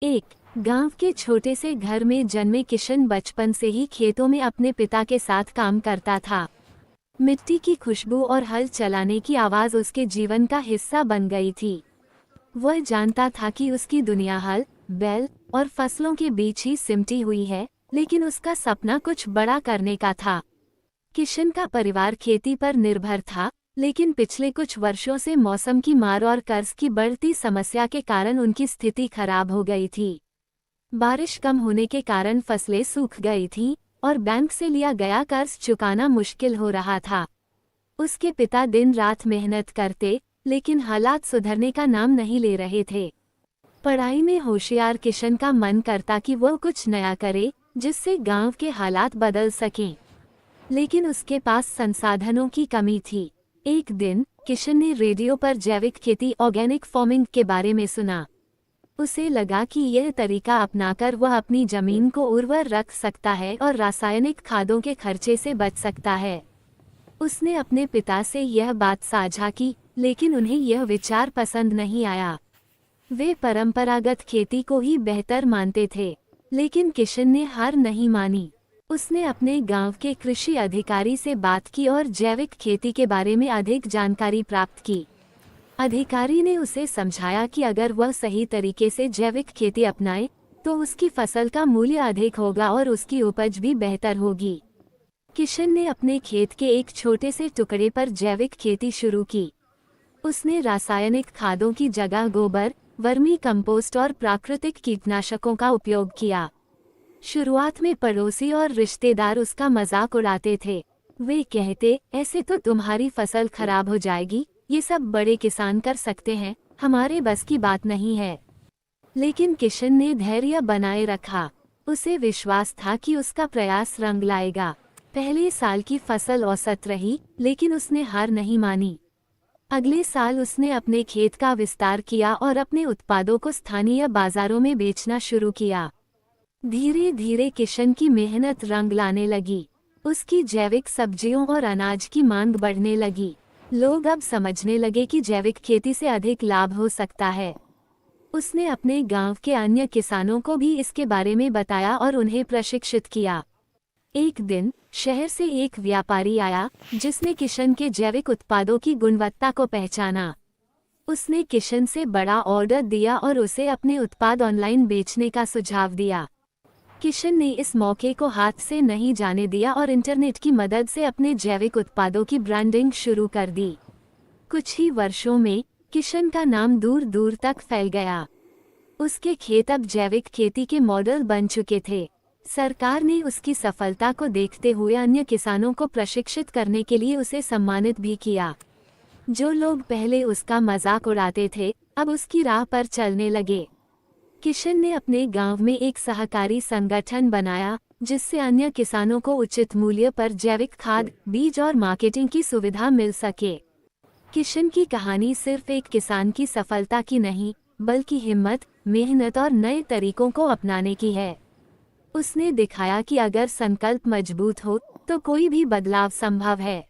एक गांव के छोटे से घर में जन्मे किशन बचपन से ही खेतों में अपने पिता के साथ काम करता था। मिट्टी की खुशबू और हल चलाने की आवाज उसके जीवन का हिस्सा बन गई थी। वह जानता था कि उसकी दुनिया हल, बैल और फसलों के बीच ही सिमटी हुई है, लेकिन उसका सपना कुछ बड़ा करने का था। किशन का परिवार खेती पर निर्भर था, लेकिन पिछले कुछ वर्षों से मौसम की मार और कर्ज की बढ़ती समस्या के कारण उनकी स्थिति खराब हो गई थी। बारिश कम होने के कारण फसलें सूख गई थीं और बैंक से लिया गया कर्ज चुकाना मुश्किल हो रहा था। उसके पिता दिन रात मेहनत करते, लेकिन हालात सुधरने का नाम नहीं ले रहे थे। पढ़ाई में होशियार किशन का मन करता कि वह कुछ नया करे, जिससे गांव के हालात बदल सकें, लेकिन उसके पास संसाधनों की कमी थी। एक दिन किशन ने रेडियो पर जैविक खेती ऑर्गेनिक फार्मिंग के बारे में सुना। उसे लगा कि यह तरीका अपनाकर वह अपनी जमीन को उर्वर रख सकता है और रासायनिक खादों के खर्चे से बच सकता है। उसने अपने पिता से यह बात साझा की, लेकिन उन्हें यह विचार पसंद नहीं आया। वे परंपरागत खेती को ही बेहतर मानते थे, लेकिन किशन ने हार नहीं मानी। उसने अपने गांव के कृषि अधिकारी से बात की और जैविक खेती के बारे में अधिक जानकारी प्राप्त की। अधिकारी ने उसे समझाया कि अगर वह सही तरीके से जैविक खेती अपनाए, तो उसकी फसल का मूल्य अधिक होगा और उसकी उपज भी बेहतर होगी। किशन ने अपने खेत के एक छोटे से टुकड़े पर जैविक खेती शुरू की। उसने रासायनिक खादों की जगह गोबर, वर्मी कंपोस्ट और प्राकृतिक कीटनाशकों का उपयोग किया। शुरुआत में पड़ोसी और रिश्तेदार उसका मजाक उड़ाते थे। वे कहते, ऐसे तो तुम्हारी फसल खराब हो जाएगी, ये सब बड़े किसान कर सकते हैं, हमारे बस की बात नहीं है। लेकिन किशन ने धैर्य बनाए रखा। उसे विश्वास था कि उसका प्रयास रंग लाएगा। पहले साल की फसल औसत रही, लेकिन उसने हार नहीं मानी। अगले साल उसने अपने खेत का विस्तार किया और अपने उत्पादों को स्थानीय बाजारों में बेचना शुरू किया। धीरे धीरे किशन की मेहनत रंग लाने लगी। उसकी जैविक सब्जियों और अनाज की मांग बढ़ने लगी। लोग अब समझने लगे कि जैविक खेती से अधिक लाभ हो सकता है। उसने अपने गांव के अन्य किसानों को भी इसके बारे में बताया और उन्हें प्रशिक्षित किया। एक दिन शहर से एक व्यापारी आया, जिसने किशन के जैविक उत्पादों की गुणवत्ता को पहचाना। उसने किशन से बड़ा ऑर्डर दिया और उसे अपने उत्पाद ऑनलाइन बेचने का सुझाव दिया। किशन ने इस मौके को हाथ से नहीं जाने दिया और इंटरनेट की मदद से अपने जैविक उत्पादों की ब्रांडिंग शुरू कर दी। कुछ ही वर्षों में किशन का नाम दूर दूर तक फैल गया। उसके खेत अब जैविक खेती के मॉडल बन चुके थे। सरकार ने उसकी सफलता को देखते हुए अन्य किसानों को प्रशिक्षित करने के लिए उसे सम्मानित भी किया। जो लोग पहले उसका मजाक उड़ाते थे, अब उसकी राह पर चलने लगे। किशन ने अपने गांव में एक सहकारी संगठन बनाया, जिससे अन्य किसानों को उचित मूल्य पर जैविक खाद, बीज और मार्केटिंग की सुविधा मिल सके। किशन की कहानी सिर्फ एक किसान की सफलता की नहीं, बल्कि हिम्मत, मेहनत और नए तरीकों को अपनाने की है। उसने दिखाया कि अगर संकल्प मजबूत हो, तो कोई भी बदलाव संभव है।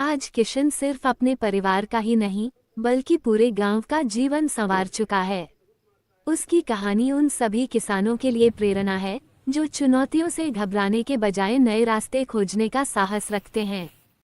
आज किशन सिर्फ अपने परिवार का ही नहीं, बल्कि पूरे गांव का जीवन संवार चुका है। उसकी कहानी उन सभी किसानों के लिए प्रेरणा है, जो चुनौतियों से घबराने के बजाय नए रास्ते खोजने का साहस रखते हैं।